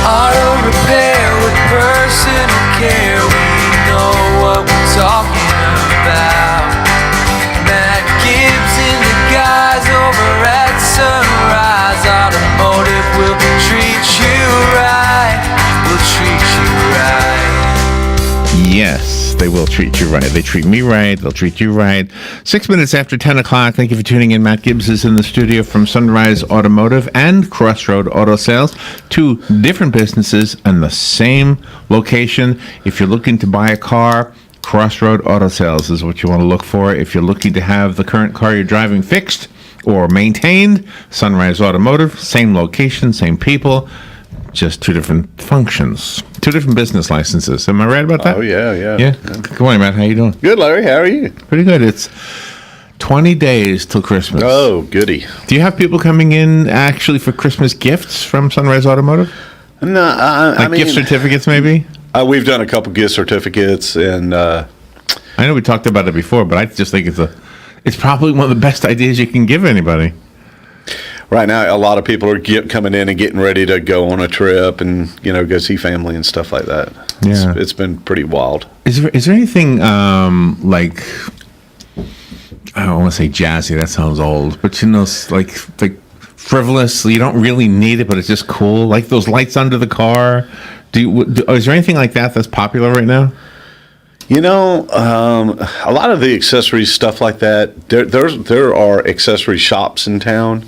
Auto repair with personal care. We know what we're talking about. Matt Gibbs and the guys over at Sunrise Automotive will treat you right. Will treat you right. Yes, they will treat you right. They treat me right. They'll treat you right. 6 minutes after 10 o'clock. Thank you for tuning in. Matt Gibbs is in the studio from Sunrise Automotive and Crossroad Auto Sales. Two different businesses in the same location. If you're looking to buy a car, Crossroad Auto Sales is what you want to look for. If you're looking to have the current car you're driving fixed or maintained, Sunrise Automotive, same location, same people, just two different functions, two different business licenses. Am I right about that? Oh, yeah. Yeah? Good morning, Matt. How you doing? Good, Larry. How are you? Pretty good. It's 20 days till Christmas. Oh, goody. Do you have people coming in actually for Christmas gifts from Sunrise Automotive? No, I mean, gift certificates, maybe? We've done a couple gift certificates, and I know we talked about it before, but I just think it's probably one of the best ideas you can give anybody. right now a lot of people are coming in and getting ready to go on a trip and go see family and stuff like that. Yeah, it's been pretty wild. Is there anything like, I don't want to say jazzy, that sounds old, but like frivolous, you don't really need it, but it's just cool, like those lights under the car? Is there anything like that that's popular right now? A lot of the accessory stuff like that, there are accessory shops in town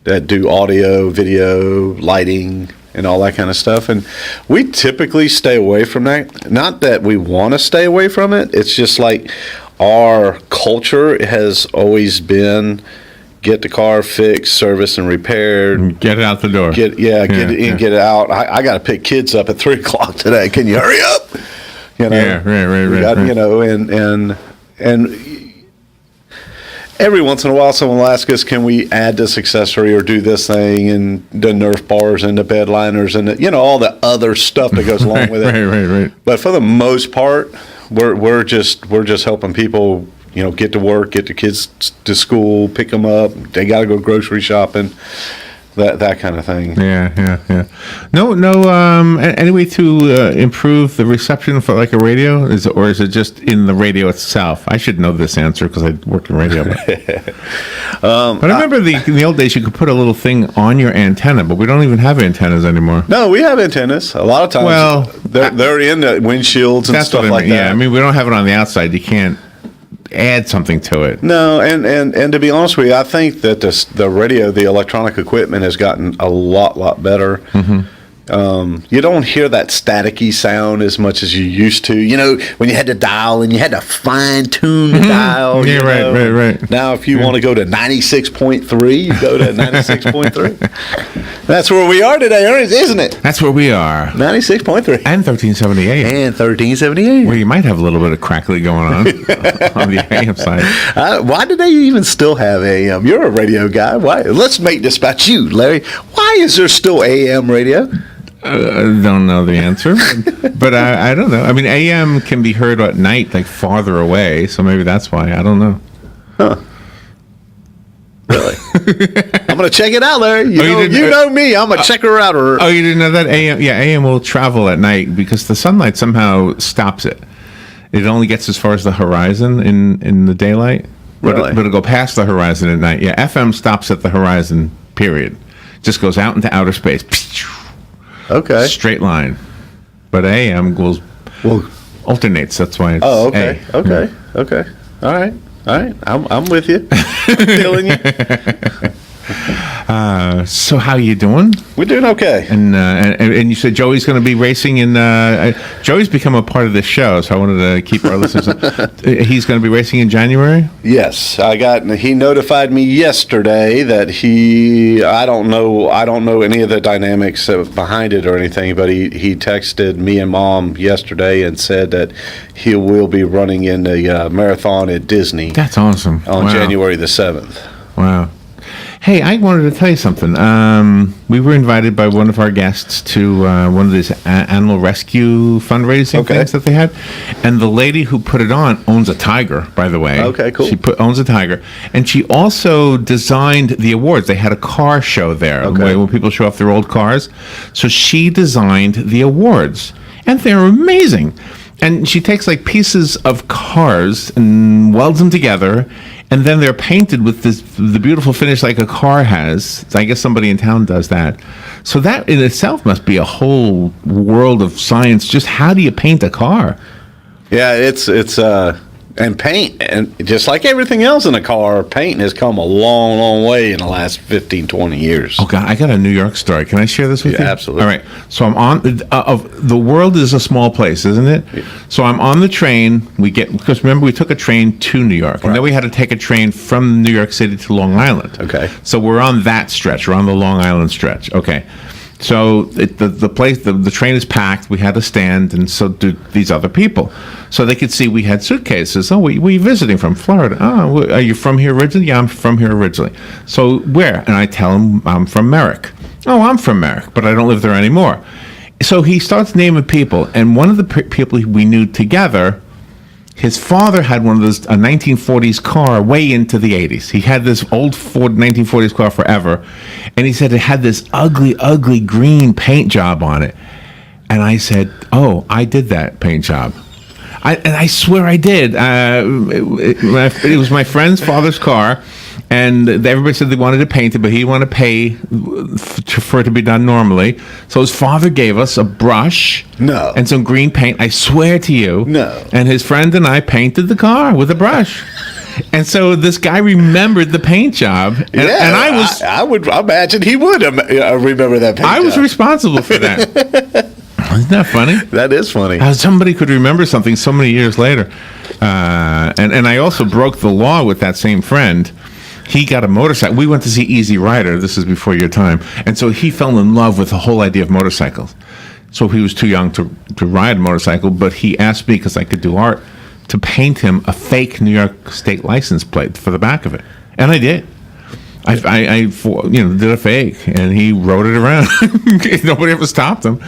that do audio, video, lighting, and all that kind of stuff. And we typically stay away from that. Not that we want to stay away from it. It's just like our culture has always been get the car fixed, serviced, and repaired. Get it out the door. Get it in, get it out. I got to pick kids up at 3 o'clock today. Can you hurry up? Yeah, right. And every once in a while, someone will ask us, "Can we add this accessory or do this thing?" And the Nerf bars and the bed liners and all the other stuff that goes along with it. Right. But for the most part, we're just helping people, get to work, get the kids to school, pick them up. They got to go grocery shopping. That kind of thing. Yeah. No. Any way to improve the reception for like a radio? Or is it just in the radio itself? I should know this answer because I worked in radio. But I remember in the old days you could put a little thing on your antenna, but we don't even have antennas anymore. No, we have antennas. A lot of times, well, they're in the windshields and stuff like that. Yeah, I mean we don't have it on the outside. You can't add something to it. No, and to be honest with you, I think that the radio, the electronic equipment has gotten a lot better. Mm-hmm. You don't hear that staticky sound as much as you used to. When you had to dial and you had to fine tune the dial. Yeah, right. Now, if you want to go to 96.3, you go to 96.3. That's where we are today, isn't it? That's where we are. 96.3. And 1378. And 1378. Well, you might have a little bit of crackly going on the AM side. Why do they even still have AM? You're a radio guy. Why? Let's make this about you, Larry. Why is there still AM radio? I don't know the answer, but I don't know. I mean, AM can be heard at night, like farther away, so maybe that's why. I don't know. Huh. Really? I'm going to check it out, Larry. You know me. I'm a checker outer. Oh, you didn't know that? AM? Yeah, AM will travel at night because the sunlight somehow stops it. It only gets as far as the horizon in the daylight, really? But it'll go past the horizon at night. Yeah, FM stops at the horizon, period. Just goes out into outer space. Okay. Straight line. But AM alternates. That's why it's okay. A. Okay. Okay. All right. I'm with you. I'm feeling you. So how you doing? We're doing okay. And you said Joey's going to be racing in. Joey's become a part of this show, so I wanted to keep our listeners. He's going to be racing in January. Yes, he notified me yesterday that I don't know any of the dynamics behind it or anything, but he texted me and Mom yesterday and said that he will be running in the marathon at Disney. That's awesome. On January the 7th. Wow. Hey, I wanted to tell you something. We were invited by one of our guests to one of these animal rescue fundraising things that they had, and the lady who put it on owns a tiger, by the way. Okay, cool. She owns a tiger, and she also designed the awards. They had a car show there where people show off their old cars. So she designed the awards, and they're amazing. And she takes like pieces of cars and welds them together, and then they're painted with the beautiful finish like a car has. I guess somebody in town does that. So that in itself must be a whole world of science. Just how do you paint a car? Yeah, it's and paint, and just like everything else in a car, paint has come a long, long way in the last 15, 20 years. Oh, God, I got a New York story. Can I share this with you? Absolutely. All right. So I'm on, the world is a small place, isn't it? Yeah. So I'm on the train. Because remember, we took a train to New York, and then we had to take a train from New York City to Long Island. Okay. So we're on that stretch. We're on the Long Island stretch. Okay. So the train is packed. We had to stand, and so do these other people. So they could see we had suitcases. Oh, where are you visiting from? Florida. Oh, are you from here originally? Yeah, I'm from here originally. So where? And I tell him I'm from Merrick. Oh, I'm from Merrick, but I don't live there anymore. So he starts naming people, and one of the people we knew together, his father had one of those, a 1940s car way into the 80s. He had this old Ford 1940s car forever, and he said it had this ugly, ugly green paint job on it. And I said, oh, I did that paint job. And I swear I did. It was my friend's father's car, and everybody said they wanted to paint it, but he wanted to pay for it to be done normally. So his father gave us a brush and some green paint. I swear to you. No. And his friend and I painted the car with a brush. And so this guy remembered the paint job. And I would imagine he would remember that paint job. I was responsible for that. Isn't that funny? That is funny. How somebody could remember something so many years later. And I also broke the law with that same friend. He got a motorcycle. We went to see Easy Rider. This is before your time. And so he fell in love with the whole idea of motorcycles. So he was too young to ride a motorcycle, but he asked me, because I could do art, to paint him a fake New York State license plate for the back of it. And I did. I did a fake, and he rode it around. Nobody ever stopped him.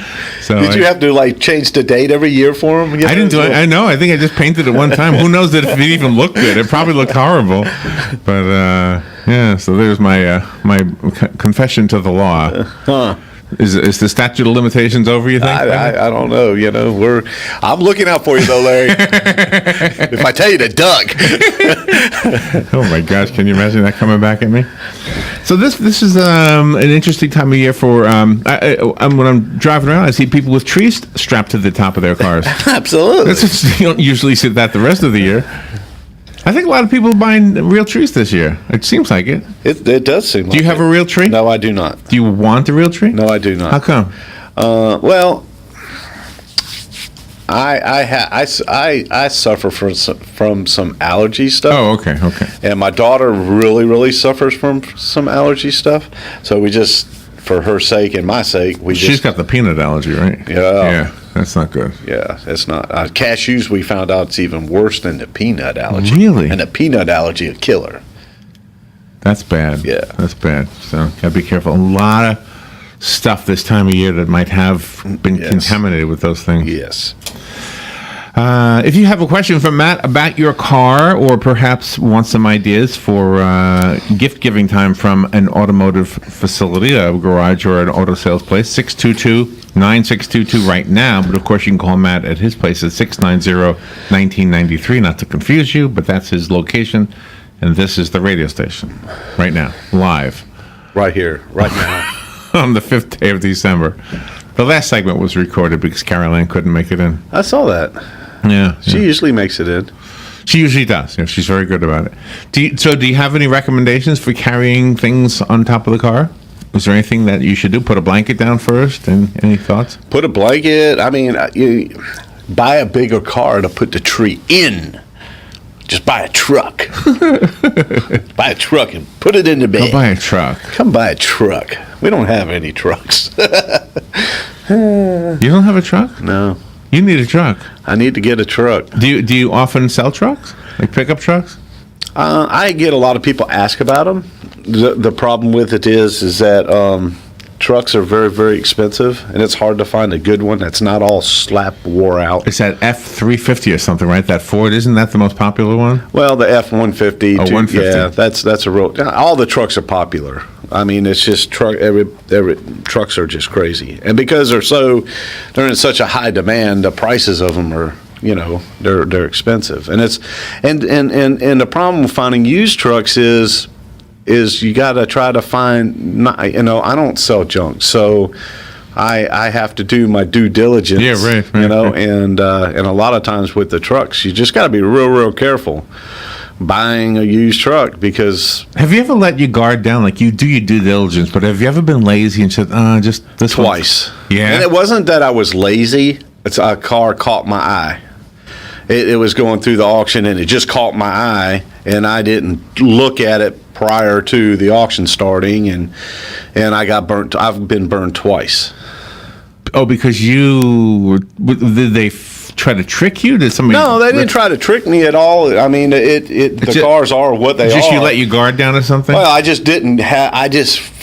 So did you have to change the date every year for him? I didn't do it. I know. I think I just painted it one time. Who knows if it even looked good? It probably looked horrible. But yeah. So there's my my confession to the law. Is the statute of limitations over, you think? I don't know. I'm looking out for you, though, Larry. If I tell you to duck. Oh, my gosh. Can you imagine that coming back at me? So this is an interesting time of year for, when I'm driving around, I see people with trees strapped to the top of their cars. Absolutely. You don't usually see that the rest of the year. I think a lot of people are buying real trees this year. It seems like it. It does seem like it. Do you have a real tree? No, I do not. Do you want a real tree? No, I do not. How come? Well, I suffer from some allergy stuff. Oh, okay. And my daughter really, really suffers from some allergy stuff. So we just, for her sake and my sake, She's got the peanut allergy, right? Yeah. That's not good. Yeah, it's not. Cashews, we found out it's even worse than the peanut allergy. Really? And the peanut allergy, a killer. That's bad. Yeah. That's bad. So, gotta be careful. A lot of stuff this time of year that might have been contaminated with those things. Yes. If you have a question from Matt about your car, or perhaps want some ideas for gift giving time from an automotive facility, a garage or an auto sales place, 622-9622 right now. But of course, you can call Matt at his place at 690-1993. Not to confuse you, but that's his location. And this is the radio station right now, live. Right here, right now. On the 5th day of December. The last segment was recorded because Carol Ann couldn't make it in. I saw that. Yeah. She usually makes it in. She usually does. Yeah, she's very good about it. Do you have any recommendations for carrying things on top of the car? Is there anything that you should do? Put a blanket down first? And any thoughts? Put a blanket. I mean, you buy a bigger car to put the tree in. Just buy a truck. Buy a truck and put it in the bed. Go buy a truck. Come buy a truck. We don't have any trucks. You don't have a truck? No. You need a truck. I need to get a truck. Do you often sell trucks? Like pickup trucks? I get a lot of people ask about them. the problem with it is that trucks are very, very expensive, and it's hard to find a good one that's not all slap wore out. It's that F350 or something, right? That Ford, isn't that the most popular one? Well, the F-150. Oh, 150. Yeah, that's a real. All the trucks are popular. I mean, it's just every trucks are just crazy, and because they're in such a high demand, the prices of them are, they're expensive, and the problem with finding used trucks is you got to try to find. I don't sell junk, so I have to do my due diligence. Yeah, right. And a lot of times with the trucks, you just got to be real careful buying a used truck, because have you ever let your guard down? Like, you do your due diligence, but have you ever been lazy and said, just this twice? Yeah. And it wasn't that I was lazy. It's a car caught my eye. It was going through the auction, and it just caught my eye, and I didn't look at it prior to the auction starting, and I got burnt. I've been burned twice. Oh, because did they try to trick you? Did somebody? No, they didn't try to trick me at all. I mean, the cars are what they are. Just you let your guard down or something? Well, I just didn't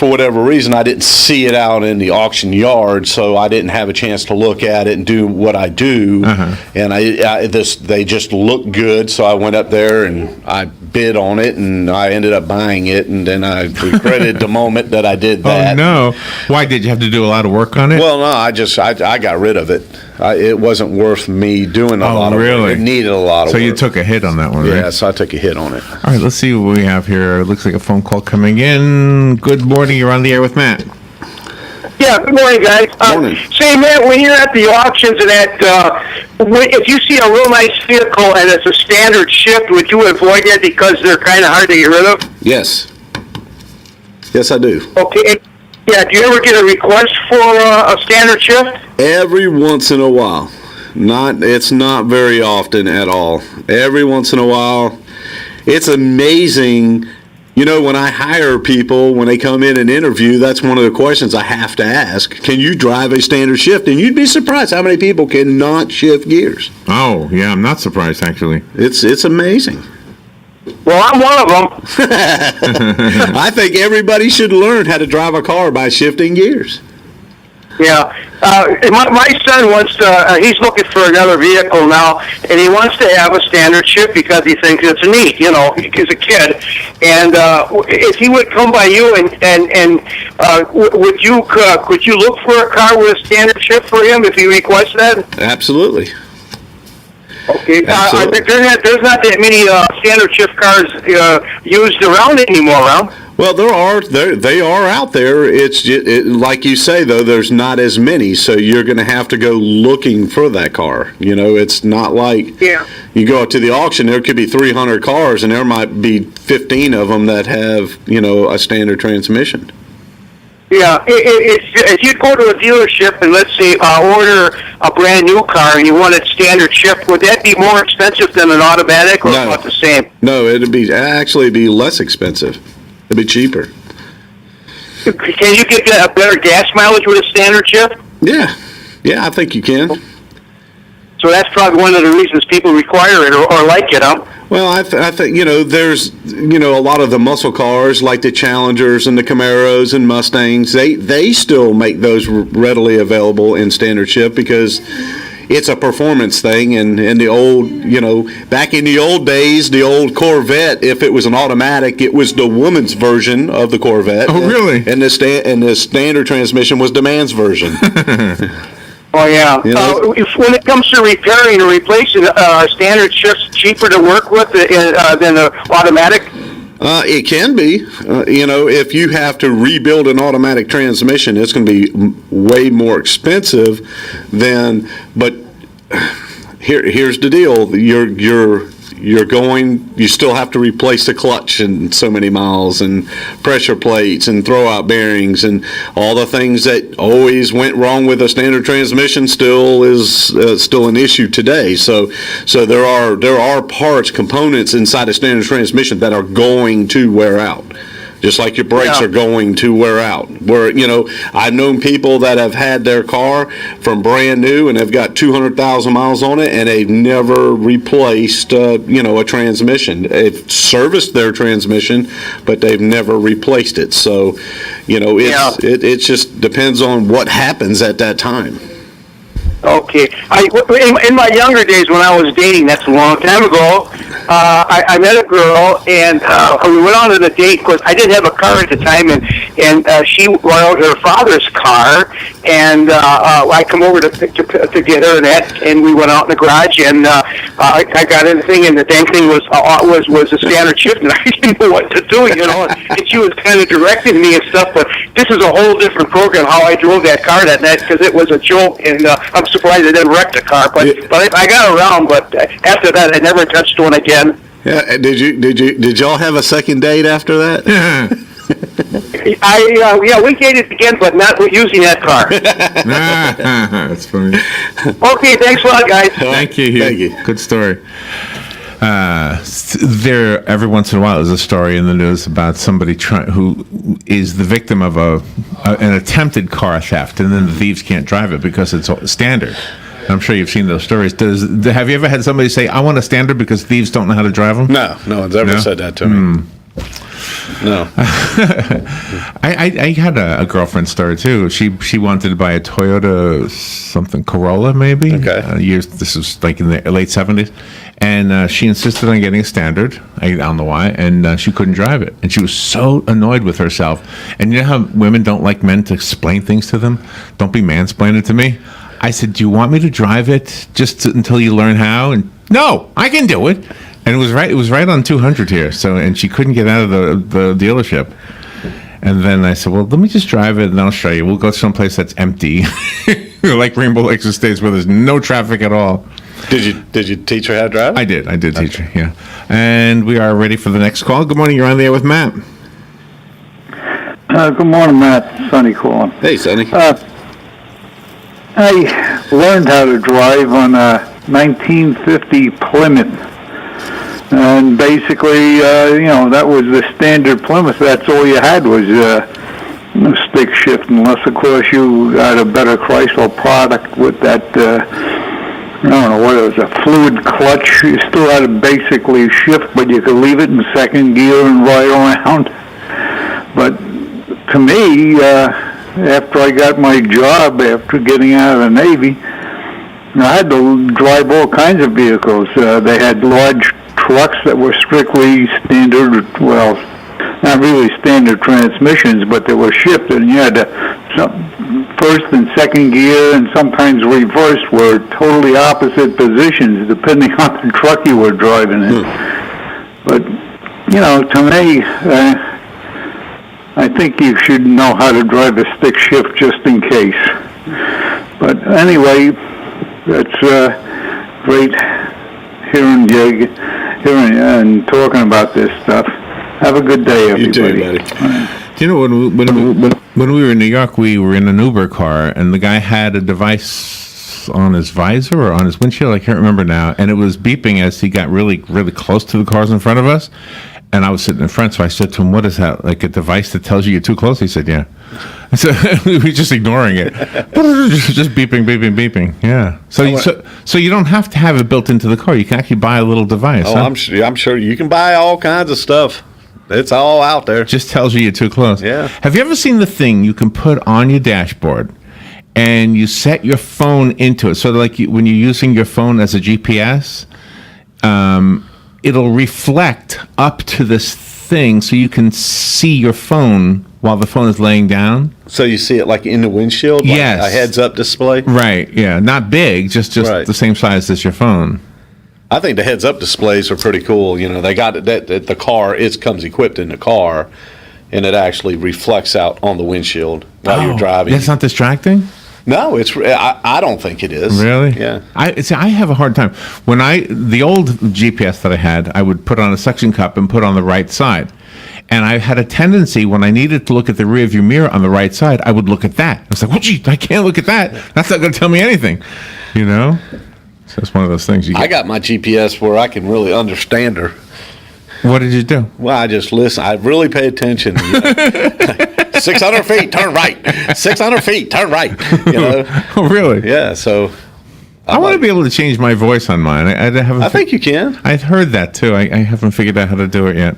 for whatever reason, I didn't see it out in the auction yard, so I didn't have a chance to look at it and do what I do. And they just looked good, so I went up there and I bid on it, and I ended up buying it, and then I regretted the moment that I did that. Oh, no. Why, did you have to do a lot of work on it? Well, no, I got rid of it. It wasn't worth me doing a lot of work. It needed a lot of work. So you took a hit on that one, right? Yeah, so I took a hit on it. All right, let's see what we have here. It looks like a phone call coming in. Good morning. You're on the air with Matt. Yeah, good morning, guys. Morning. Say, Matt, when you're at the auctions and if you see a real nice vehicle and it's a standard shift, would you avoid it because they're kind of hard to get rid of? Yes. Yes, I do. Okay. Yeah, do you ever get a request for a standard shift? Every once in a while. It's not very often at all. Every once in a while. It's amazing. When I hire people, when they come in and interview, that's one of the questions I have to ask. Can you drive a standard shift? And you'd be surprised how many people cannot shift gears. Oh, yeah, I'm not surprised, actually. It's amazing. Well, I'm one of them. I think everybody should learn how to drive a car by shifting gears. Yeah. My son wants to, he's looking for another vehicle now, and he wants to have a standard shift because he thinks it's neat, he's a kid. And if he would come by you could you look for a car with a standard shift for him if he requests that? Absolutely. Okay. There's not that many standard shift cars used around anymore, huh? Well, they are out there. It's like you say, though, there's not as many, so you're going to have to go looking for that car. It's not like you go out to the auction, there could be 300 cars, and there might be 15 of them that have, a standard transmission. Yeah, if you go to a dealership and let's say order a brand new car and you want it standard shift, would that be more expensive than an automatic, or about the same? No, it'd actually be less expensive. It'd be cheaper. Can you get a better gas mileage with a standard shift? Yeah, I think you can. So that's probably one of the reasons people require it or like it, huh? Well, I think, there's, a lot of the muscle cars like the Challengers and the Camaros and Mustangs, they still make those readily available in standard shift because it's a performance thing. And the old, back in the old days, the old Corvette, if it was an automatic, it was the woman's version of the Corvette. Oh, really? And the standard transmission was the man's version. Oh, yeah. When it comes to repairing or replacing, standard shifts cheaper to work with than the automatic? It can be. If you have to rebuild an automatic transmission, it's going to be way more expensive but here's the deal. You still have to replace the clutch in so many miles and pressure plates and throwout bearings and all the things that always went wrong with a standard transmission still is still an issue today. So there are components inside a standard transmission that are going to wear out. Just like your brakes Yeah. are going to wear out. Where, I've known people that have had their car from brand new and have got 200,000 miles on it, and they've never replaced, a transmission. They've serviced their transmission, but they've never replaced it. So, it just depends on what happens at that time. Okay. In my younger days when I was dating, that's a long time ago, I met a girl, and we went on a date. Of course, I didn't have a car at the time, and she borrowed her father's car, and I come over to get her, and we went out in the garage, and I got in the thing, and the dang thing was a standard shift, and I didn't know what to do, and she was kind of directing me and stuff, but this is a whole different program, how I drove that car that night, because it was a joke, and I'm surprised I didn't wreck the car, but I got around, but after that, I never touched one again. Yeah, did y'all have a second date after that? We dated again, but not using that car. That's funny. Okay, thanks a lot, guys. Thank you, Hugh. Thank you. Good story. There, every once in a while, there's a story in the news about somebody who is the victim of an attempted car theft, and then the thieves can't drive it because it's standard. I'm sure you've seen those stories. Have you ever had somebody say, "I want a standard because thieves don't know how to drive them"? No one's ever said that to me. No. I had a girlfriend story too. She wanted to buy a Toyota something Corolla maybe. Okay. This was like in the late 70s, and she insisted on getting a standard. I don't know why, and she couldn't drive it, and she was so annoyed with herself. And you know how women don't like men to explain things to them? Don't be mansplaining to me. I said, "Do you want me to drive it until you learn how?" And no, I can do it. And it was right. It was right on 200 here. So, and she couldn't get out of the dealership. And then I said, "Well, let me just drive it, and I'll show you. We'll go someplace that's empty, like Rainbow Lakes Estates, where there's no traffic at all." Did you teach her how to drive? I did teach her. Yeah. And we are ready for the next call. Good morning. You're on the air with Matt. Good morning, Matt. Sonny calling. Hey, Sonny. I learned how to drive on a 1950 Plymouth, and basically, that was the standard Plymouth. That's all you had was stick shift, unless, of course, you got a better Chrysler product with that, I don't know what it was, a fluid clutch. You still had to basically shift, but you could leave it in second gear and ride around. But to me, after I got my job, after getting out of the Navy, I had to drive all kinds of vehicles. They had large trucks that were strictly standard, well, not really standard transmissions, but they were shifted, and you had to, first and second gear, and sometimes reversed, were totally opposite positions depending on the truck you were driving in. But, to me, I think you should know how to drive a stick shift just in case. But anyway, that's great hearing and talking about this stuff. Have a good day, everybody. You too, buddy. Do you know when we were in New York, we were in an Uber car, and the guy had a device on his visor or on his windshield. I can't remember now, and it was beeping as he got really, really close to the cars in front of us. And I was sitting in front, so I said to him, "What is that? Like a device that tells you you're too close?" He said, "Yeah." So we were just ignoring it, just beeping, beeping, beeping. Yeah. So you don't have to have it built into the car. You can actually buy a little device. Oh, huh? I'm sure you can buy all kinds of stuff. It's all out there. Just tells you you're too close. Yeah. Have you ever seen the thing you can put on your dashboard, and you set your phone into it? So like when you're using your phone as a GPS, it'll reflect up to this thing so you can see your phone while the phone is laying down. So you see it like in the windshield? Like yes. A heads-up display? Right, yeah. Not big, just right. The same size as your phone. I think the heads-up displays are pretty cool. They got it that the car, it comes equipped in the car, and it actually reflects out on the windshield while you're driving. That's not distracting? No, I don't think it is. Really? Yeah. I have a hard time. The old GPS that I had, I would put on a suction cup and put on the right side. And I had a tendency, when I needed to look at the rearview mirror on the right side, I would look at that. I was like, "Oh, gee, I can't look at that. That's not going to tell me anything." So it's one of those things. I got my GPS where I can really understand her. What did you do? Well, I just listen. I really pay attention. 600 feet, turn right. 600 feet, turn right. Oh, really? Yeah. So I want to be able to change my voice on mine. I think you can. I've heard that too. I haven't figured out how to do it yet.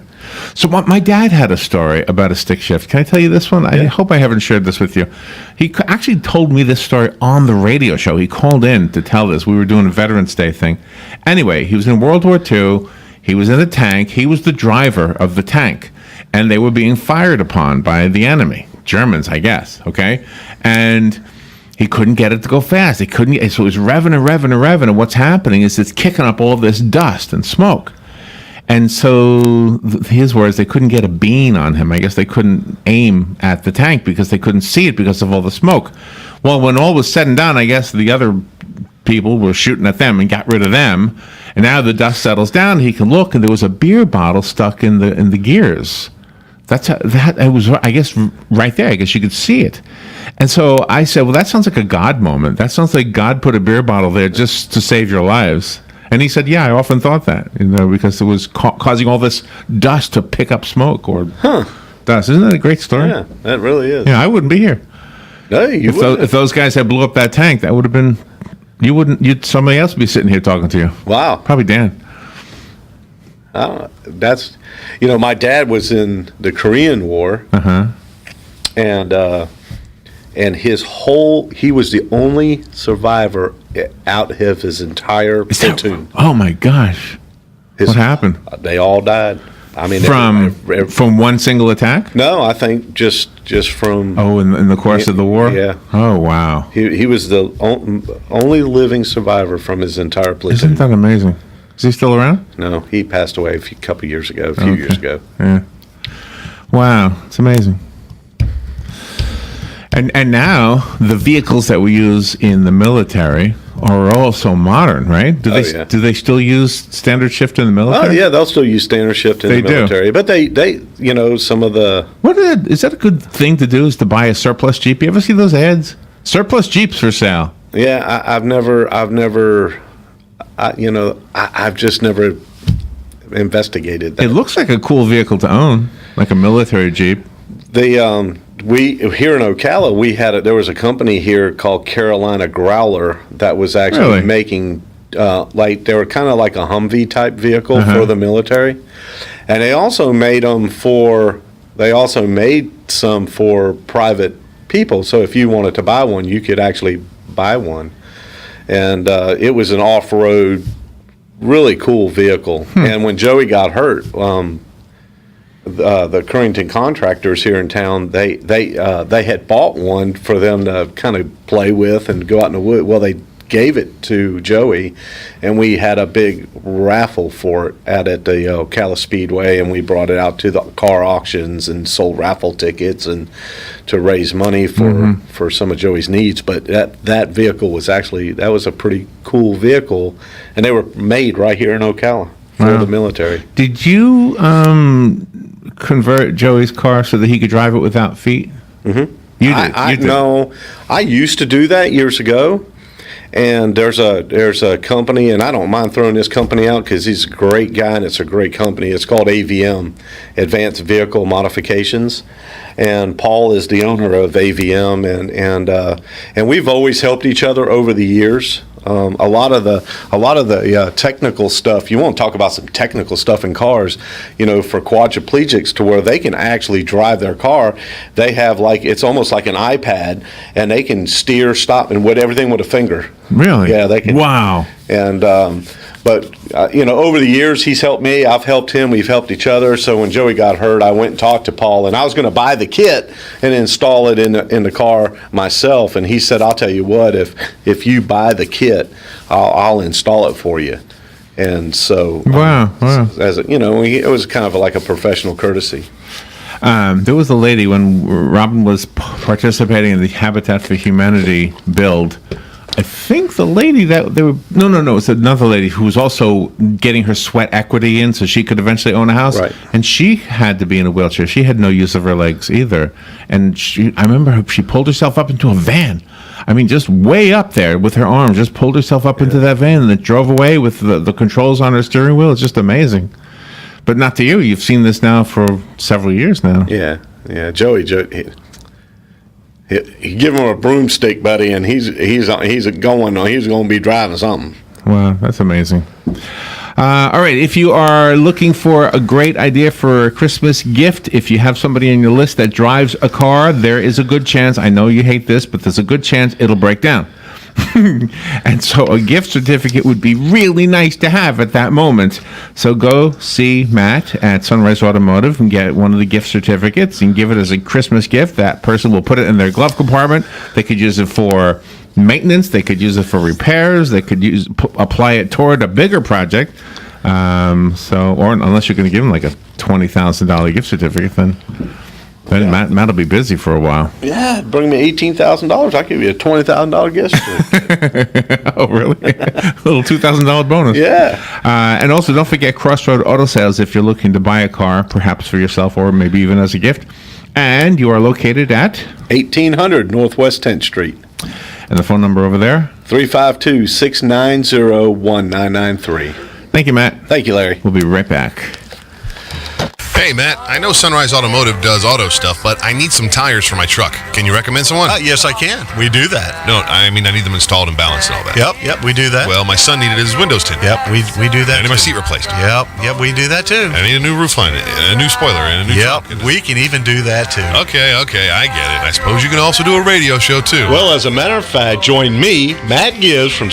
So my dad had a story about a stick shift. Can I tell you this one? I hope I haven't shared this with you. He actually told me this story on the radio show. He called in to tell this. We were doing a Veterans Day thing. Anyway, he was in World War II. He was in a tank. He was the driver of the tank. And they were being fired upon by the enemy. Germans, I guess. Okay? And he couldn't get it to go fast. He couldn't. So it was revving and revving and revving. And what's happening is it's kicking up all this dust and smoke. And so, his words, they couldn't get a bean on him. I guess they couldn't aim at the tank because they couldn't see it because of all the smoke. Well, when all was said and done, I guess the other people were shooting at them and got rid of them. And now the dust settles down. He can look, and there was a beer bottle stuck in the gears. It was, I guess, right there. I guess you could see it. And so I said, well, that sounds like a God moment. That sounds like God put a beer bottle there just to save your lives. And he said, yeah, I often thought that, because it was causing all this dust to pick up smoke or dust. Isn't that a great story? Yeah, that really is. Yeah, I wouldn't be here. No, you wouldn't. If those guys had blew up that tank, that would have been, somebody else would be sitting here talking to you. Wow. Probably Dan. That's, my dad was in the Korean War. Uh-huh. And he was the only survivor out of his entire platoon. Oh my gosh. What happened? They all died. I mean, from one single attack? No, I think just from. Oh, in the course of the war? Yeah. Oh, wow. He was the only living survivor from his entire platoon. Isn't that amazing? Is he still around? No, he passed away a few years ago. Yeah. Wow, it's amazing. And now the vehicles that we use in the military are all so modern, right? Do they still use standard shift in the military? Oh yeah, they'll still use standard shift in the military. But they some of the is that a good thing to do? Is to buy a surplus Jeep? You ever see those ads? Surplus Jeeps for sale. Yeah, I've just never investigated that. It looks like a cool vehicle to own, like a military Jeep. We here in Ocala, there was a company here called Carolina Growler that was actually making they were kind of like a Humvee type vehicle for the military, and they also made some for private people. So if you wanted to buy one, you could actually buy one, and it was an off-road, really cool vehicle. And when Joey got hurt, the Currington contractors here in town, they had bought one for them to kind of play with and go out in the wood. Well, they gave it to Joey, and we had a big raffle for it at the Ocala Speedway, and we brought it out to the car auctions and sold raffle tickets and to raise money for some of Joey's needs. But that vehicle was that was a pretty cool vehicle, and they were made right here in Ocala for the military. Did you convert Joey's car so that he could drive it without feet? Mm-hmm. You did. No, I used to do that years ago. And there's a company, and I don't mind throwing this company out because he's a great guy and it's a great company. It's called AVM, Advanced Vehicle Modifications, and Paul is the owner of AVM, and we've always helped each other over the years. A lot of the technical stuff. You want to talk about some technical stuff in cars, for quadriplegics, to where they can actually drive their car. They have it's almost like an iPad, and they can steer, stop, and everything with a finger. Really? Yeah, they can. Wow. And over the years, he's helped me. I've helped him. We've helped each other. So when Joey got hurt, I went and talked to Paul, and I was going to buy the kit and install it in the car myself. And he said, "I'll tell you what, if you buy the kit, I'll install it for you." And so, wow. It was kind of like a professional courtesy. There was a lady when Robin was participating in the Habitat for Humanity build. I think the lady that they were no, it's another lady who was also getting her sweat equity in so she could eventually own a house. Right. And she had to be in a wheelchair. She had no use of her legs either. And I remember she pulled herself up into a van. I mean, just way up there with her arms, just pulled herself up into that van and then drove away with the controls on her steering wheel. It's just amazing. But not to you. You've seen this now for several years now. Yeah. Joey, he give him a broomstick, buddy, and he's going to be driving something. Wow, that's amazing. All right, if you are looking for a great idea for a Christmas gift, if you have somebody on your list that drives a car, there is a good chance, I know you hate this, but there's a good chance it'll break down. And so a gift certificate would be really nice to have at that moment. So go see Matt at Sunrise Automotive and get one of the gift certificates and give it as a Christmas gift. That person will put it in their glove compartment. They could use it for maintenance. They could use it for repairs. They could apply it toward a bigger project. Or unless you're going to give them like a $20,000 gift certificate, then Matt will be busy for a while. Yeah, bring me $18,000. I'll give you a $20,000 gift certificate. Oh, really? A little $2,000 bonus. Yeah. And also, don't forget Crossroad Auto Sales if you're looking to buy a car, perhaps for yourself or maybe even as a gift. And you are located at 1800 Northwest 10th Street. And the phone number over there? 352-690-1993. Thank you, Matt. Thank you, Larry. We'll be right back. Hey, Matt, I know Sunrise Automotive does auto stuff, but I need some tires for my truck. Can you recommend someone? Yes, I can. We do that. No, I mean, I need them installed and balanced and all that. Yep, we do that. Well, my son needed his windows tinted. Yep, we do that. I need my seat replaced. Yep, we do that too. I need a new roof line, a new spoiler, and a new trunk. We can even do that too. Okay, I get it. I suppose you can also do a radio show too. Well, as a matter of fact, join me, Matt Gibbs from